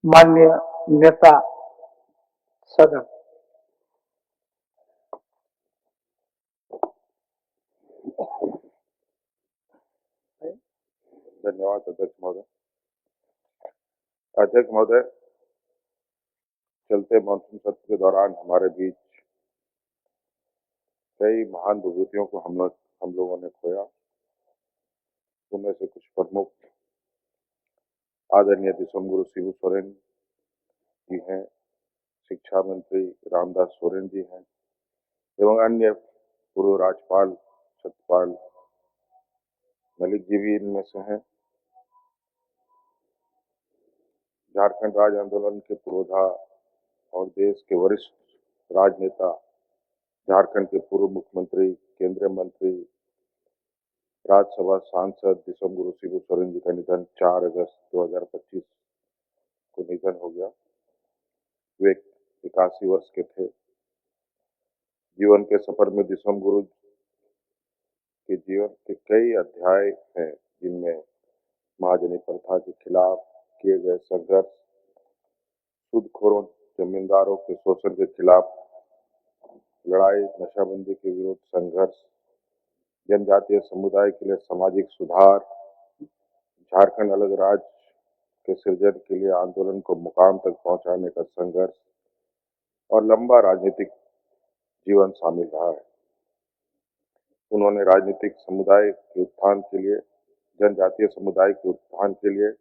माननीय नेता सदन। धन्यवाद अध्यक्ष महोदय। अध्यक्ष महोदय, चलते मानसून सत्र के दौरान हमारे बीच कई महान विभूतियों को हम लोगों ने खोया। उनमें से कुछ प्रमुख आदरणीय दिसोम गुरु शिबू सोरेन जी हैं, शिक्षा मंत्री रामदास सोरेन जी हैं एवं अन्य पूर्व राज्यपाल सत्यपाल मलिक जी भी इनमें से हैं। झारखंड राज्य आंदोलन के पुरोधा और देश के वरिष्ठ राजनेता, झारखंड के पूर्व मुख्यमंत्री, केंद्रीय मंत्री, राज्यसभा सांसद दिसोम गुरु शिबू सोरेन जी का निधन 4 अगस्त 2025 को निधन हो गया। वे 81 वर्ष के थे। जीवन के सफर में दिसोम गुरु के जीवन के कई अध्याय हैं, जिनमें महाजनी प्रथा के खिलाफ किए गए संघर्ष, सूदखोरों जमींदारों के शोषण के खिलाफ लड़ाई, नशाबंदी के विरुद्ध संघर्ष, जनजातीय समुदाय के लिए सामाजिक सुधार, झारखंड अलग राज्य के सृजन के लिए आंदोलन को मुकाम तक पहुंचाने का संघर्ष और लंबा राजनीतिक जीवन शामिल रहा है। उन्होंने राजनीतिक समुदाय के उत्थान के लिए, जनजातीय समुदाय के उत्थान के लिए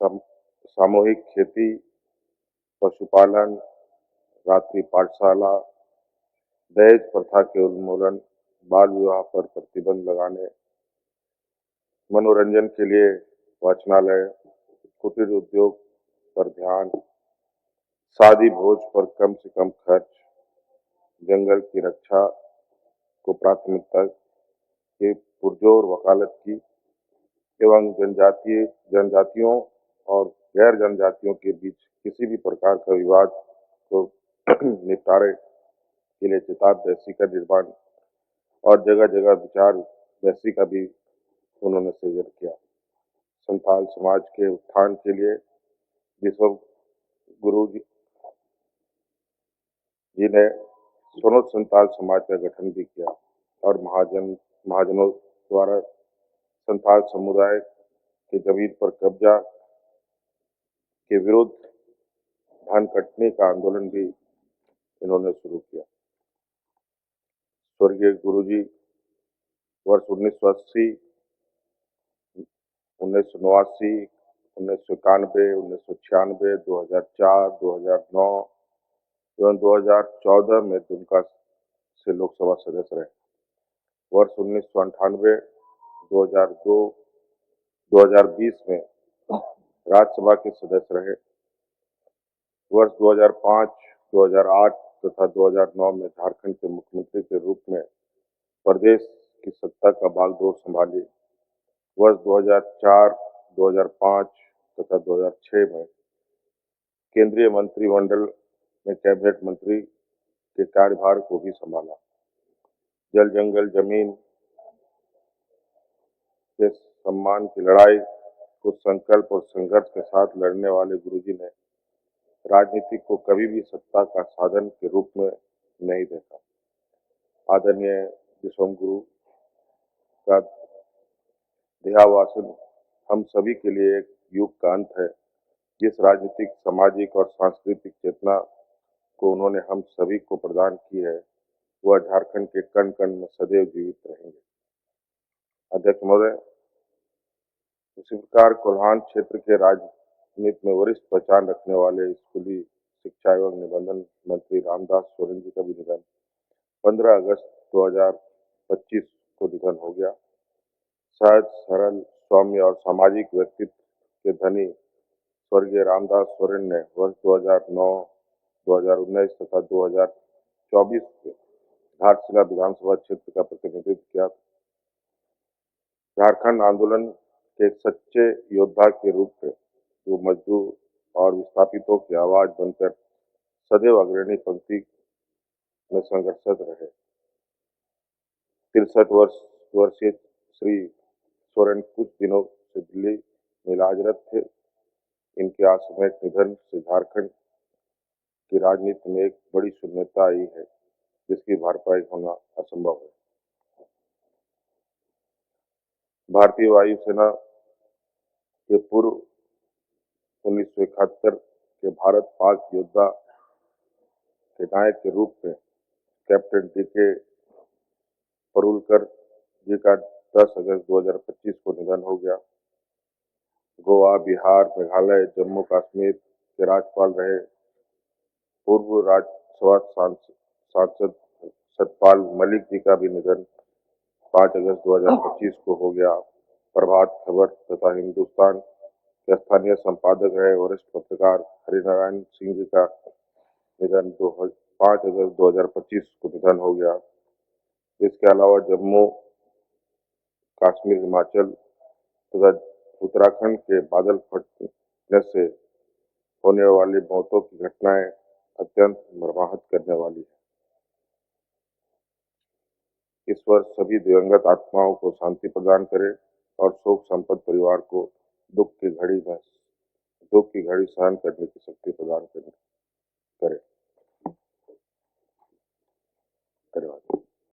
सामूहिक खेती, पशुपालन, रात्रि पाठशाला, दहेज प्रथा के उन्मूलन, बाल विवाह पर प्रतिबंध लगाने, मनोरंजन के लिए वाचनालय, कुटीर उद्योग पर ध्यान, शादी भोज पर कम से कम खर्च, जंगल की रक्षा को प्राथमिकता के पुरजोर वकालत की एवं जनजातियों और गैर जनजातियों के बीच किसी भी प्रकार का विवाद को निपटारे के लिए चिताब बैसी का निर्माण और जगह जगह विचार बैसी का भी उन्होंने सृजन किया। संथाल समाज के उत्थान के लिए दिसोम गुरु जी ने सोनोत संथाल समाज का गठन भी किया और महाजनों द्वारा संथाल समुदाय की जमीन पर कब्जा के विरुद्ध धान कटने का आंदोलन भी इन्होंने शुरू किया। स्वर्गीय गुरुजी वर्ष 1980, 1989, 1991, 1996, 2004, 2009 एवं 2014 में दुमका से लोकसभा सदस्य रहे। वर्ष 1998, 2002, 2020 में राज्यसभा के सदस्य रहे। वर्ष 2005, 2008 तथा 2009 में झारखंड के मुख्यमंत्री के रूप में प्रदेश की सत्ता का बागडोर संभाली। वर्ष 2004, 2005 तथा 2006 में केंद्रीय मंत्रिमंडल में कैबिनेट मंत्री के कार्यभार को भी संभाला। जल जंगल जमीन के सम्मान की लड़ाई को संकल्प और संघर्ष के साथ लड़ने वाले गुरुजी ने राजनीति को कभी भी सत्ता का साधन के रूप में नहीं देखा। आदरणीय दिसोम गुरु का देहावसान हम सभी के लिए एक युग का अंत है। जिस राजनीतिक, सामाजिक और सांस्कृतिक चेतना को उन्होंने हम सभी को प्रदान की है, वह झारखंड के कण कण में सदैव जीवित रहेंगे। अध्यक्ष महोदय, उसी प्रकार कोल्हान क्षेत्र के राजनीति में वरिष्ठ पहचान रखने वाले स्कूली शिक्षा एवं निबंधन मंत्री रामदास सोरेन जी का भी निधन 15 अगस्त 2025 को निधन हो गया। सहज, सरल, सौम्य और सामाजिक व्यक्तित्व के धनी स्वर्गीय रामदास सोरेन ने वर्ष 2009, 2019 तथा 2024 में घाटशिला विधानसभा क्षेत्र का प्रतिनिधित्व किया। झारखंड आंदोलन के एक सच्चे योद्धा के रूप में वो मजदूर और विस्थापितों की आवाज बनकर सदैव अग्रणी पंक्ति में संघर्षरत रहे। 63 वर्षीय श्री सोरेन कुछ दिनों से दिल्ली में इलाजरत थे। इनके आकस्मिक निधन से झारखंड की राजनीति में एक बड़ी शून्यता आई है, जिसकी भरपाई होना असंभव है। भारतीय वायुसेना के पूर्व 1971 के भारत पाक योद्धा के नायक के रूप में कैप्टन डी.के. परुलकर जी का 10 अगस्त 2025 को निधन हो गया। गोवा, बिहार, मेघालय, जम्मू कश्मीर के राज्यपाल रहे पूर्व राज्यसभा सांसद सतपाल मलिक जी का भी निधन 5 अगस्त 2025 को हो गया। प्रभात खबर तथा हिंदुस्तान के स्थानीय संपादक रहे वरिष्ठ पत्रकार हरिनारायण सिंह जी का निधन 5 अगस्त 2025 को निधन हो गया। इसके अलावा जम्मू कश्मीर, हिमाचल तथा उत्तराखंड के बादल फटने से होने वाली मौतों की घटनाएं अत्यंत मर्माहत करने वाली है। ईश्वर सभी दिवंगत आत्माओं को शांति प्रदान करे और शोक संपन्न परिवार को दुख की घड़ी सहन करने की शक्ति प्रदान करे। धन्यवाद।